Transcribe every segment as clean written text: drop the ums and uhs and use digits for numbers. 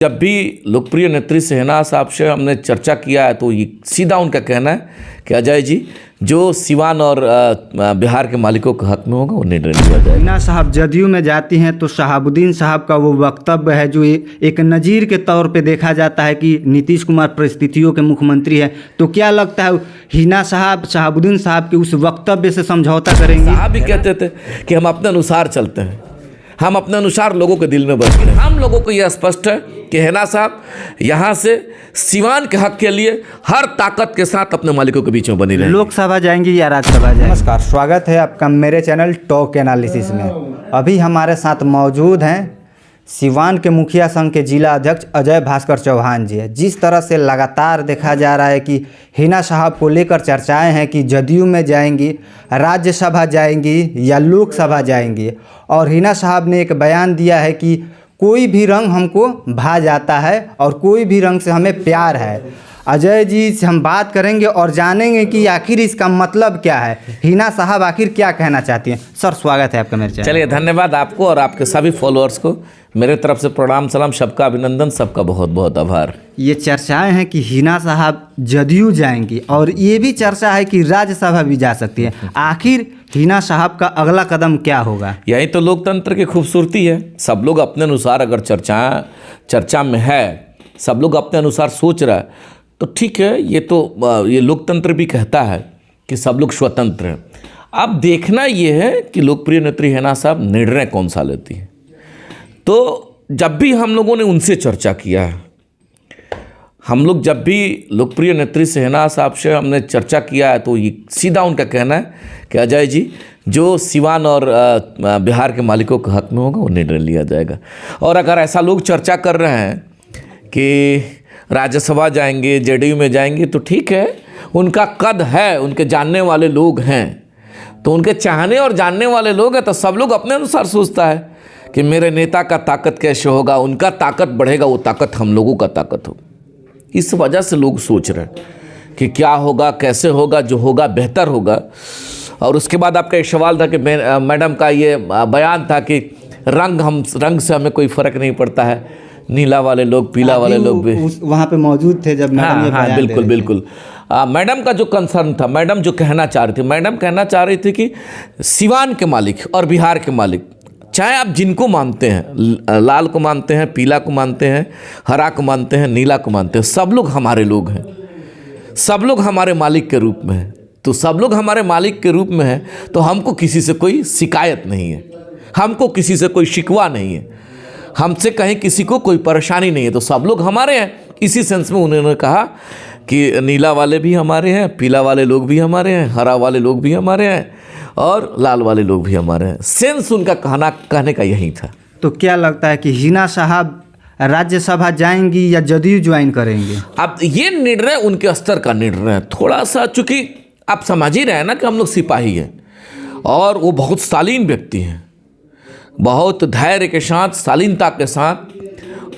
जब भी लोकप्रिय नेत्री शहनाज साहब से हमने चर्चा किया है तो ये सीधा उनका कहना है कि अजय जी जो सिवान और बिहार के मालिकों के हक में होगा वो निर्णय लिया जाएगा। शहनाज साहब जदयू में जाती हैं तो शहाबुद्दीन साहब का वो वक्तव्य है जो एक नज़ीर के तौर पे देखा जाता है कि नीतीश कुमार परिस्थितियों के मुख्यमंत्री है, तो क्या लगता है हिना साहब शहाबुद्दीन साहब के उस वक्तव्य से समझौता करेंगे? साहब भी कहते थे कि हम अपने अनुसार चलते हैं, हम अपने अनुसार लोगों के दिल में बसते हैं। हम लोगों को यह स्पष्ट है कि हिना साहब यहाँ से सिवान के हक के लिए हर ताकत के साथ अपने मालिकों के बीच में बनी रहे। लोकसभा जाएंगी या राज्यसभा जाएंगी? नमस्कार, स्वागत है आपका मेरे चैनल टॉक एनालिसिस में। अभी हमारे साथ मौजूद हैं सिवान के मुखिया संघ के जिला अध्यक्ष अजय भास्कर चौहान जी है। जिस तरह से लगातार देखा जा रहा है कि हिना साहब को लेकर चर्चाएं हैं कि जदयू में जाएंगी, राज्यसभा जाएंगी या लोकसभा जाएंगी, और हिना साहब ने एक बयान दिया है कि कोई भी रंग हमको भा जाता है और कोई भी रंग से हमें प्यार है। अजय जी से हम बात करेंगे और जानेंगे कि आखिर इसका मतलब क्या है, हिना साहब आखिर क्या कहना चाहती हैं। सर, स्वागत है आपका मेरे चैनल। चलिए, धन्यवाद आपको और आपके सभी फॉलोअर्स को मेरे तरफ से प्रणाम सलाम, सबका अभिनंदन, सबका बहुत बहुत आभार। ये चर्चाएं हैं कि हिना साहब जदयू जाएंगी और ये भी चर्चा है कि राज्यसभा भी जा सकती है। आखिर हिना साहब का अगला कदम क्या होगा? यही तो लोकतंत्र की खूबसूरती है। सब लोग अपने अनुसार अगर चर्चा में है, सब लोग अपने अनुसार सोच रहा है तो ठीक है। ये लोकतंत्र भी कहता है कि सब लोग स्वतंत्र हैं। अब देखना ये है कि लोकप्रिय नेत्री हिना साहब निर्णय कौन सा लेती है। तो जब भी हम लोगों ने उनसे चर्चा किया है, हम लोग जब भी लोकप्रिय नेत्री शहनाज साहब से हमने चर्चा किया है तो ये सीधा उनका कहना है कि अजय जी जो सिवान और बिहार के मालिकों के हक में होगा वो निर्णय लिया जाएगा। और अगर ऐसा लोग चर्चा कर रहे हैं कि राज्यसभा जाएंगे, जेडीयू में जाएंगे, तो ठीक है, उनका कद है, उनके जानने वाले लोग हैं, तो उनके चाहने और जानने वाले लोग हैं, तो सब लोग अपने अनुसार सोचता है कि मेरे नेता का ताकत कैसे होगा, उनका ताकत बढ़ेगा, वो ताकत हम लोगों का ताकत होगा। इस वजह से लोग सोच रहे हैं कि क्या होगा, कैसे होगा, जो होगा बेहतर होगा। और उसके बाद आपका एक सवाल था कि मैडम का ये बयान था कि रंग से हमें कोई फ़र्क नहीं पड़ता है, नीला वाले लोग, पीला वाले लोग भी वहाँ पे मौजूद थे जब मैडम ये बयान बिल्कुल बिल्कुल। मैडम का जो कंसर्न था, मैडम जो कहना चाह रही थी, मैडम कहना चाह रही थी कि सिवान के मालिक और बिहार के मालिक, चाहे आप जिनको मानते हैं, लाल को मानते हैं, पीला को मानते हैं, हरा को मानते हैं, नीला को मानते हैं, सब लोग हमारे लोग हैं, सब लोग हमारे मालिक के रूप में हैं। तो सब लोग हमारे मालिक के रूप में हैं तो हमको किसी से कोई शिकायत नहीं है, हमको किसी से कोई शिकवा नहीं है, हमसे कहीं किसी को कोई परेशानी नहीं है, तो सब लोग हमारे हैं। इसी सेंस में उन्होंने कहा कि नीला वाले भी हमारे हैं, पीला वाले लोग भी हमारे हैं, हरा वाले लोग भी हमारे हैं और लाल वाले लोग भी हमारे हैं। सेंस उनका कहने का यही था। तो क्या लगता है कि हिना साहब राज्यसभा जाएंगी या जदयू ज्वाइन करेंगे? अब ये निर्णय उनके स्तर का निर्णय है थोड़ा सा, चूँकि आप समझ ही रहे हैं ना कि हम लोग सिपाही हैं और वो बहुत शालीन व्यक्ति हैं, बहुत धैर्य के साथ, शालीनता के साथ,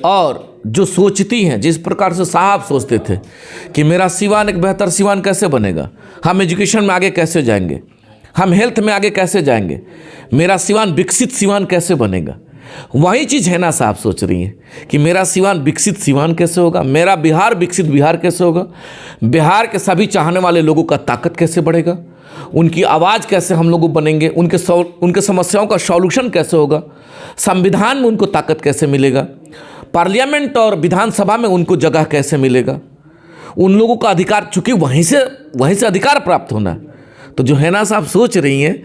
और जो सोचती हैं जिस प्रकार से साहब सोचते थे कि मेरा सिवान एक बेहतर सिवान कैसे बनेगा, हम एजुकेशन में आगे कैसे जाएंगे, हम हेल्थ में आगे कैसे जाएंगे, मेरा सिवान विकसित सिवान कैसे बनेगा, वही चीज़ हिना साहब सोच रही हैं कि मेरा सिवान विकसित सिवान कैसे होगा, मेरा बिहार विकसित बिहार कैसे होगा, बिहार के सभी चाहने वाले लोगों का ताकत कैसे बढ़ेगा, उनकी आवाज़ कैसे हम लोग बनेंगे, उनके समस्याओं का सॉल्यूशन कैसे होगा, संविधान में उनको ताकत कैसे मिलेगा, पार्लियामेंट और विधानसभा में उनको जगह कैसे मिलेगा, उन लोगों का अधिकार, चूँकि वहीं से अधिकार प्राप्त होना। तो जो हिना साहब सोच रही हैं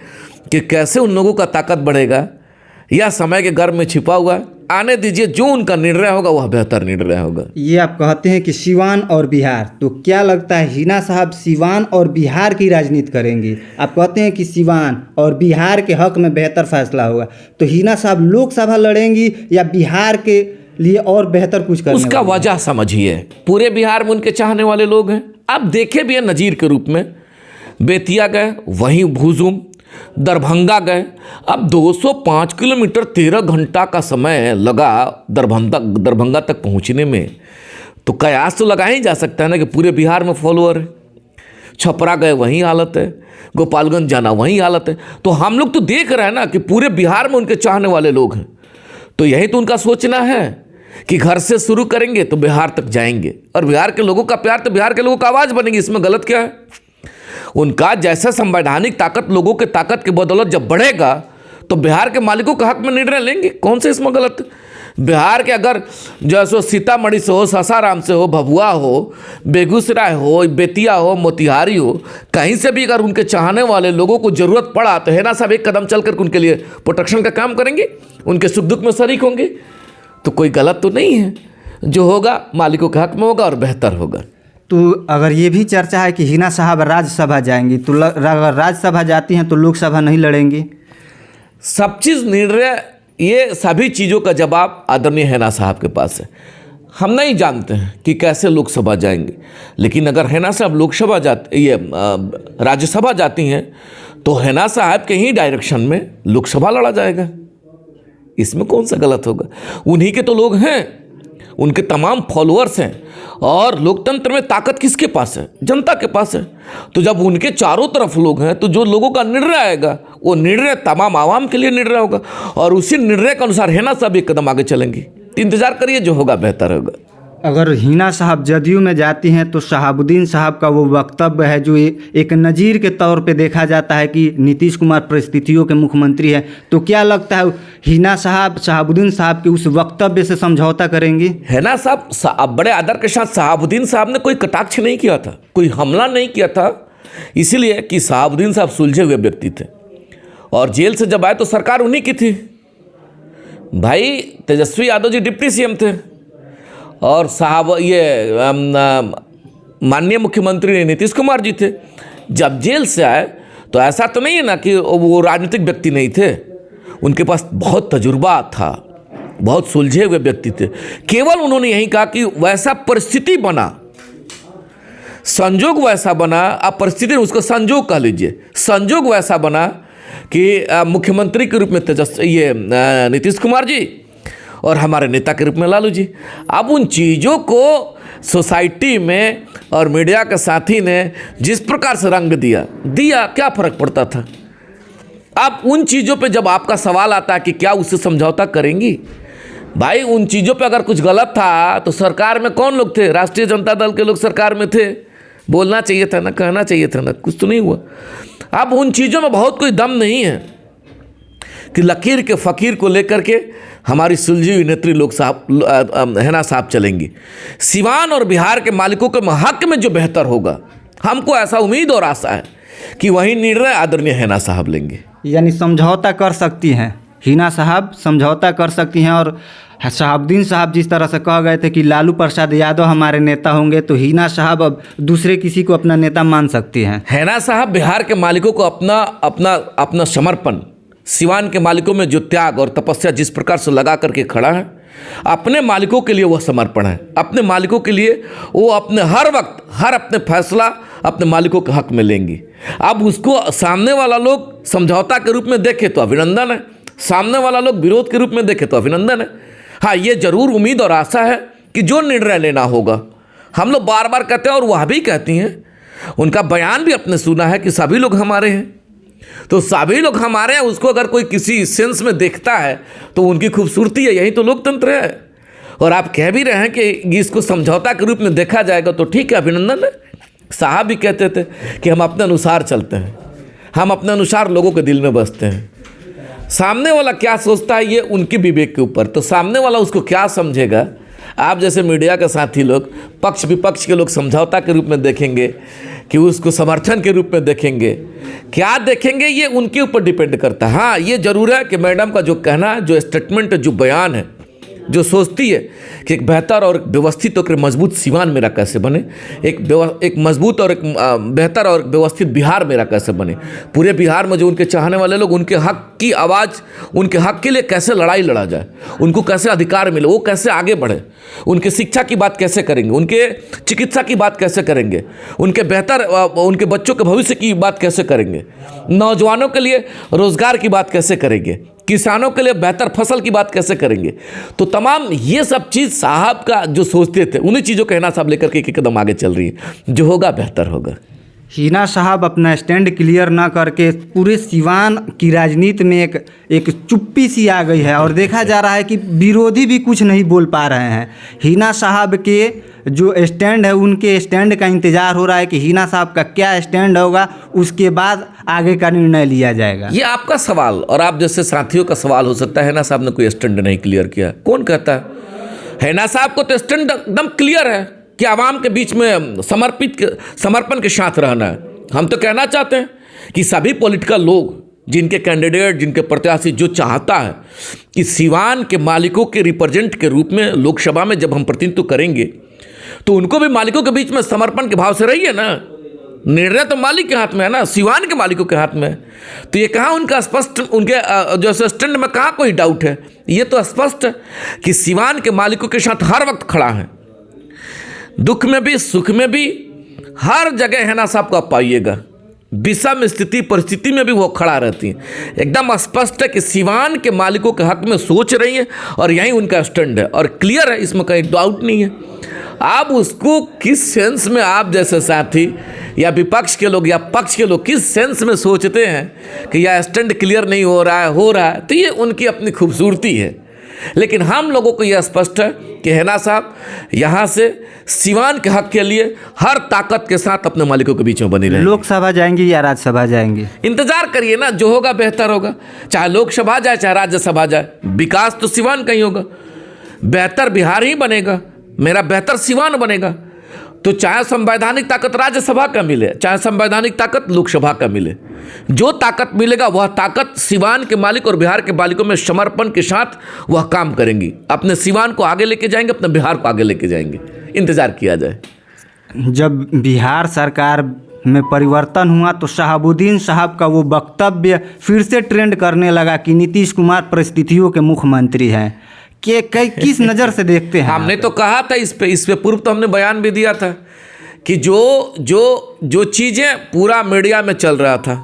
कि कैसे उन लोगों का ताकत बढ़ेगा, यह समय के गर्भ में छिपा हुआ है। आने दीजिए, जो उनका निर्णय होगा वह बेहतर निर्णय होगा। ये आप कहते हैं कि सिवान और बिहार, तो क्या लगता है हिना साहब सिवान और बिहार की राजनीति करेंगी? आप कहते हैं कि सिवान और बिहार के हक में बेहतर फैसला होगा, तो हिना साहब लोकसभा लड़ेंगी या बिहार के लिए और बेहतर कुछ करेंगे? उसका वजह समझिए, पूरे बिहार में उनके चाहने वाले लोग हैं। आप देखे भी हैं नज़ीर के रूप में, बेतिया गए, वहीं भूजुम, दरभंगा गए। अब 205 किलोमीटर 13 घंटा का समय लगा दरभंगा तक पहुंचने में, तो कयास तो लगा ही जा सकता है ना कि पूरे बिहार में फॉलोअर है। छपरा गए, वहीं हालत है, गोपालगंज जाना वहीं हालत है। तो हम लोग तो देख रहे हैं ना कि पूरे बिहार में उनके चाहने वाले लोग हैं। तो यही तो उनका सोचना है कि घर से शुरू करेंगे तो बिहार तक जाएंगे, और बिहार के लोगों का प्यार तो बिहार के लोगों का आवाज़ बनेगी, इसमें गलत क्या है? उनका जैसा संवैधानिक ताकत लोगों के ताकत की बदौलत जब बढ़ेगा तो बिहार के मालिकों के हक में निर्णय लेंगे, कौन से इसमें गलत? बिहार के अगर जैसे सीतामढ़ी से हो, सासाराम से हो, भभुआ हो, बेगूसराय हो, बेतिया हो, मोतिहारी हो, कहीं से भी अगर उनके चाहने वाले लोगों को ज़रूरत पड़ा तो हेना साहब एक कदम चल कर उनके लिए प्रोटेक्शन का काम करेंगे, उनके सुख दुख में शरीक होंगे। तो कोई गलत तो नहीं है, जो होगा मालिकों के हक में होगा और बेहतर होगा। तो अगर ये भी चर्चा है कि हिना साहब राज्यसभा जाएंगी, तो अगर राज्यसभा जाती हैं तो लोकसभा नहीं लड़ेंगी? सब चीज़ निर्णय, ये सभी चीज़ों का जवाब आदरणीय हेना साहब के पास है। हम नहीं जानते हैं कि कैसे लोकसभा जाएंगे, लेकिन अगर हेना साहब लोकसभा राज्यसभा जाती हैं तो हेना साहब के ही डायरेक्शन में लोकसभा लड़ा जाएगा, इसमें कौन सा गलत होगा? उन्हीं के तो लोग हैं, उनके तमाम फॉलोअर्स हैं, और लोकतंत्र में ताकत किसके पास है? जनता के पास है। तो जब उनके चारों तरफ लोग हैं तो जो लोगों का निर्णय आएगा वो निर्णय तमाम आवाम के लिए निर्णय होगा, और उसी निर्णय के अनुसार हेना साहब एक कदम आगे चलेंगी। इंतजार करिए, जो होगा बेहतर होगा। अगर हिना साहब जदयू में जाती हैं तो शहाबुद्दीन साहब का वो वक्तव्य है जो एक नज़ीर के तौर पे देखा जाता है कि नीतीश कुमार परिस्थितियों के मुख्यमंत्री हैं, तो क्या लगता है हिना साहब शहाबुद्दीन साहब के उस वक्तव्य से समझौता करेंगी? हेना साहब बड़े आदर के साथ, शहाबुद्दीन साहब ने कोई कटाक्ष नहीं किया था, कोई हमला नहीं किया था, इसीलिए कि शहाबुद्दीन साहब सुलझे हुए व्यक्ति थे, और जेल से जब आए तो सरकार उन्हीं की थी। भाई तेजस्वी यादव जी डिप्टी सीएम थे, और साहब माननीय मुख्यमंत्री नीतीश कुमार जी थे। जब जेल से आए तो ऐसा तो नहीं है ना कि वो राजनीतिक व्यक्ति नहीं थे, उनके पास बहुत तजुर्बा था, बहुत सुलझे हुए व्यक्ति थे। केवल उन्होंने यही कहा कि वैसा परिस्थिति बना, संजोग वैसा बना, अब परिस्थिति उसको संजोग कह लीजिए, संजोग वैसा बना कि मुख्यमंत्री के रूप में नीतीश कुमार जी और हमारे नेता के रूप में लालू जी। अब उन चीज़ों को सोसाइटी में और मीडिया के साथी ने जिस प्रकार से रंग दिया क्या फ़र्क पड़ता था? अब उन चीज़ों पे जब आपका सवाल आता है कि क्या उससे समझौता करेंगी, भाई उन चीज़ों पे अगर कुछ गलत था तो सरकार में कौन लोग थे? राष्ट्रीय जनता दल के लोग सरकार में थे, बोलना चाहिए था ना, कहना चाहिए था ना, कुछ तो नहीं हुआ। अब उन चीज़ों में बहुत कोई दम नहीं है कि लकीर के फ़कीर को लेकर के हमारी सुलझी हुई नेत्री लोग साहब हेना साहब चलेंगी। सिवान और बिहार के मालिकों के हक में जो बेहतर होगा, हमको ऐसा उम्मीद और आशा है कि वही निर्णय आदरणीय हेना साहब लेंगे। यानी समझौता कर सकती हैं हिना साहब, समझौता कर सकती हैं। और शहाबुद्दीन साहब जिस तरह से कह गए थे कि लालू प्रसाद यादव हमारे नेता होंगे, तो हिना साहब अब दूसरे किसी को अपना नेता मान सकती हैं। हेना साहब बिहार के मालिकों को अपना समर्पण, सिवान के मालिकों में जो त्याग और तपस्या जिस प्रकार से लगा करके खड़ा है, अपने मालिकों के लिए वह समर्पण है। अपने मालिकों के लिए वो अपने हर वक्त अपने फैसला अपने मालिकों के हक में लेंगी। अब उसको सामने वाला लोग समझौता के रूप में देखे तो अभिनंदन है, सामने वाला लोग विरोध के रूप में देखे तो अभिनंदन है। हाँ, ये जरूर उम्मीद और आशा है कि जो निर्णय लेना होगा, हम लोग बार बार कहते हैं और वह भी कहती हैं, उनका बयान भी अपने सुना है कि सभी लोग हमारे हैं। तो सभी लोग हमारे हैं, उसको अगर कोई किसी सेंस में देखता है तो उनकी खूबसूरती है, यही तो लोकतंत्र है। और आप कह भी रहे हैं कि इसको समझौता के रूप में देखा जाएगा तो ठीक है, अभिनंदन है। साहब भी कहते थे कि हम अपने अनुसार चलते हैं, हम अपने अनुसार लोगों के दिल में बसते हैं। सामने वाला क्या सोचता है ये उनके विवेक के ऊपर, तो सामने वाला उसको क्या समझेगा। आप जैसे मीडिया के साथी लोग, पक्ष विपक्ष के लोग समझौता के रूप में देखेंगे कि उसको समर्थन के रूप में देखेंगे, क्या देखेंगे ये उनके ऊपर डिपेंड करता है। हाँ, ये जरूर है कि मैडम का जो कहना है, जो स्टेटमेंट है, जो बयान है, जो सोचती है कि एक बेहतर और व्यवस्थित और मजबूत सिवान मेरा कैसे बने, एक मजबूत और एक बेहतर और व्यवस्थित बिहार मेरा कैसे बने, पूरे बिहार में जो उनके चाहने वाले लोग, उनके हक की आवाज़, उनके हक के लिए कैसे लड़ाई लड़ा जाए, उनको कैसे अधिकार मिले, वो कैसे आगे बढ़े, उनके शिक्षा की बात कैसे करेंगे, उनके चिकित्सा की बात कैसे करेंगे, उनके बेहतर उनके बच्चों के भविष्य की बात कैसे करेंगे, नौजवानों के लिए रोजगार की बात कैसे करेंगे, किसानों के लिए बेहतर फसल की बात कैसे करेंगे। तो तमाम ये सब चीज़ साहब का जो सोचते थे, उन्हीं चीज़ों को हेना साहब लेकर के एक कदम आगे चल रही है। जो होगा बेहतर होगा। हिना साहब अपना स्टैंड क्लियर ना करके पूरे सिवान की राजनीति में एक चुप्पी सी आ गई है और देखा जा रहा है कि विरोधी भी कुछ नहीं बोल पा रहे हैं। हिना साहब के जो स्टैंड है उनके स्टैंड का इंतज़ार हो रहा है कि हिना साहब का क्या स्टैंड होगा, उसके बाद आगे का निर्णय लिया जाएगा। ये आपका सवाल और आप जैसे साथियों का सवाल हो सकता है। हिना साहब ने कोई स्टैंड नहीं क्लियर किया, कौन कहता है? हिना साहब को तो स्टैंड एकदम क्लियर है कि आवाम के बीच में समर्पण के साथ रहना है। हम तो कहना चाहते हैं कि सभी पॉलिटिकल लोग, जिनके कैंडिडेट, जिनके प्रत्याशी जो चाहता है कि सिवान के मालिकों के रिप्रेजेंट के रूप में लोकसभा में जब हम प्रतिनिधित्व करेंगे तो उनको भी मालिकों के बीच में समर्पण के भाव से रहिए ना। निर्णय तो मालिक के हाथ में है ना, सिवान के मालिकों के हाथ में है। तो ये कहाँ उनका स्पष्ट, उनके जो स्टैंड में कहाँ कोई डाउट है? ये तो स्पष्ट है कि सिवान के मालिकों के साथ हर वक्त खड़ा है, दुख में भी सुख में भी, हर जगह हिना साहब को आप पाइएगा। विषम स्थिति परिस्थिति में भी वो खड़ा रहती है। एकदम स्पष्ट है कि सिवान के मालिकों के हक में सोच रही है और यही उनका स्टैंड है और क्लियर है, इसमें कहीं डाउट नहीं है। आप उसको किस सेंस में, आप जैसे साथी या विपक्ष के लोग या पक्ष के लोग किस सेंस में सोचते हैं कि यह स्टैंड क्लियर नहीं हो रहा है, तो ये उनकी अपनी खूबसूरती है। लेकिन हम लोगों को यह स्पष्ट है कि हिना साहब यहाँ से सिवान के हक के लिए हर ताकत के साथ अपने मालिकों के बीच में बनी रहे। लोकसभा जाएंगे या राज्यसभा जाएंगे, इंतजार करिए ना, जो होगा बेहतर होगा। चाहे लोकसभा जाए चाहे राज्यसभा जाए, विकास तो सिवान का ही होगा। बेहतर बिहार ही बनेगा, मेरा बेहतर सिवान बनेगा। तो चाहे संवैधानिक ताकत राज्यसभा का मिले, चाहे संवैधानिक ताकत लोकसभा का मिले, जो ताकत मिलेगा वह ताकत सिवान के मालिक और बिहार के मालिकों में समर्पण के साथ वह काम करेंगी। अपने सिवान को आगे लेके जाएंगे, अपने बिहार को आगे लेके जाएंगे। इंतजार किया जाए। जब बिहार सरकार में परिवर्तन हुआ तो शहाबुद्दीन साहब का वो वक्तव्य फिर से ट्रेंड करने लगा कि नीतीश कुमार परिस्थितियों के मुख्यमंत्री हैं। कि किस नज़र से देखते हैं? हमने तो कहा था इस पे पूर्व तो हमने बयान भी दिया था कि जो चीज़ें पूरा मीडिया में चल रहा था,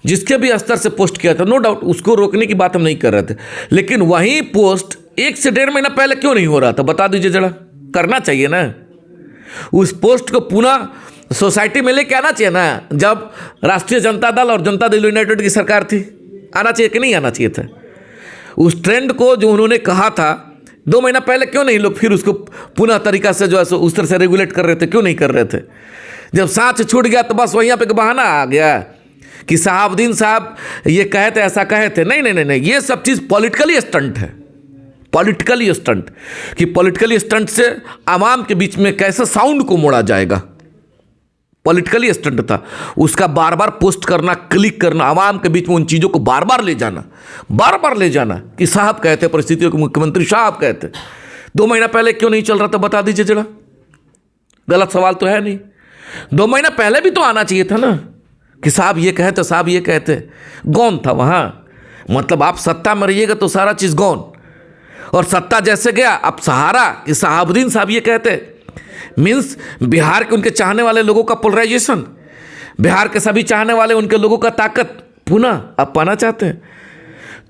जिसके भी स्तर से पोस्ट किया था, नो डाउट उसको रोकने की बात हम नहीं कर रहे थे, लेकिन वही पोस्ट 1 से 1.5 महीना पहले क्यों नहीं हो रहा था? बता दीजिए जरा, करना चाहिए ना। उस पोस्ट को पुनः सोसाइटी में लेके आना चाहिए ना। जब राष्ट्रीय जनता दल और जनता दल यूनाइटेड की सरकार थी, आना चाहिए कि नहीं आना चाहिए था? उस ट्रेंड को जो उन्होंने कहा था 2 महीना पहले, क्यों नहीं लोग फिर उसको पुनः तरीका से जो है सो उस तरह से रेगुलेट कर रहे थे? क्यों नहीं कर रहे थे? जब सांस छूट गया तो बस वहीं पे बहाना आ गया कि शहाबुद्दीन साहब ये कहे थे, ऐसा कहे थे। नहीं, ये सब चीज़ पॉलिटिकली स्टंट है। पॉलिटिकली स्टंट कि पॉलिटिकली स्टंट से आवाम के बीच में कैसे साउंड को मोड़ा जाएगा, पॉलिटिकली स्टंट था। उसका बार बार पोस्ट करना, क्लिक करना, आवाम के बीच में उन चीज़ों को बार बार ले जाना कि साहब कहते, परिस्थितियों के मुख्यमंत्री साहब कहते। 2 महीना पहले क्यों नहीं चल रहा था? बता दीजिए जरा, गलत सवाल तो है नहीं। 2 महीना पहले भी तो आना चाहिए था ना कि साहब ये कहते, साहब ये कहते। गौन था वहाँ, मतलब आप सत्ता में रहिएगा तो सारा चीज़ गौन, और सत्ता जैसे गया अब सहारा कि शहाबुद्दीन साहब ये कहते। मीन्स बिहार के उनके चाहने वाले लोगों का पोलराइजेशन, बिहार के सभी चाहने वाले उनके लोगों का ताकत पुनः अब पाना चाहते हैं।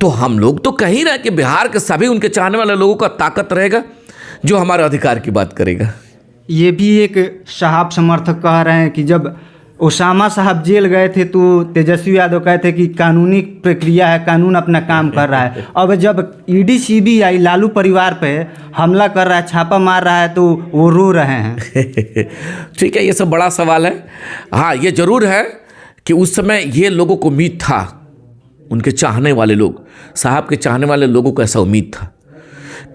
तो हम लोग तो कह ही रहे हैं कि बिहार के सभी उनके चाहने वाले लोगों का ताकत रहेगा जो हमारे अधिकार की बात करेगा। ये भी एक साहब समर्थक कह रहे हैं कि जब ओसामा साहब जेल गए थे तो तेजस्वी यादव कहते कि कानूनी प्रक्रिया है, कानून अपना काम कर रहा है। अब जब ईडी सीबीआई लालू परिवार पे हमला कर रहा है, छापा मार रहा है, तो वो रो रहे हैं। ठीक है, ये सब बड़ा सवाल है। हाँ, ये जरूर है कि उस समय ये लोगों को उम्मीद था, उनके चाहने वाले लोग, साहब के चाहने वाले लोगों को ऐसा उम्मीद था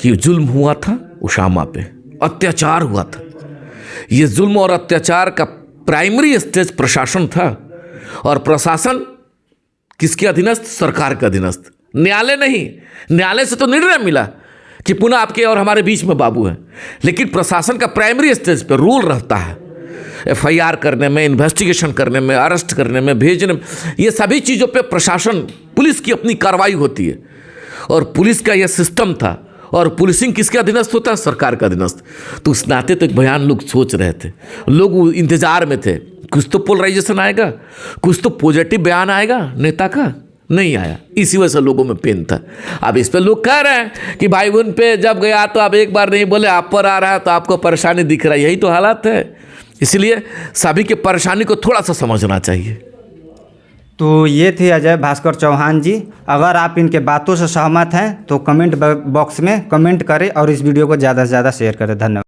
कि जुल्म हुआ था ओसामा पे, अत्याचार हुआ था। ये जुल्म और अत्याचार का प्राइमरी स्टेज प्रशासन था, और प्रशासन किसके अधीनस्थ? सरकार के अधीनस्थ। न्यायालय नहीं, न्यायालय से तो निर्णय मिला कि पुनः आपके और हमारे बीच में बाबू हैं, लेकिन प्रशासन का प्राइमरी स्टेज पे रूल रहता है FIR करने में, इन्वेस्टिगेशन करने में, अरेस्ट करने में, भेजने में, ये सभी चीज़ों पे प्रशासन, पुलिस की अपनी कार्रवाई होती है, और पुलिस का यह सिस्टम था। और पुलिसिंग किसके अधीनस्थ होता है? सरकार का अधीनस्थ। तो उस नाते तो एक बयान लोग सोच रहे थे, लोग इंतजार में थे, कुछ तो पोलराइजेशन आएगा, कुछ तो पॉजिटिव बयान आएगा नेता का। नहीं आया, इसी वजह से लोगों में पेन था। अब इस पे लोग कह रहे हैं कि भाई उन पे जब गया तो आप एक बार नहीं बोले, आप पर आ रहा है तो आपको परेशानी दिख रहा है। यही तो हालात है, इसलिए सभी के परेशानी को थोड़ा सा समझना चाहिए। तो ये थे अजय भास्कर चौहान जी। अगर आप इनके बातों से सहमत हैं तो कमेंट बॉक्स में कमेंट करें और इस वीडियो को ज़्यादा से ज़्यादा शेयर करें। धन्यवाद।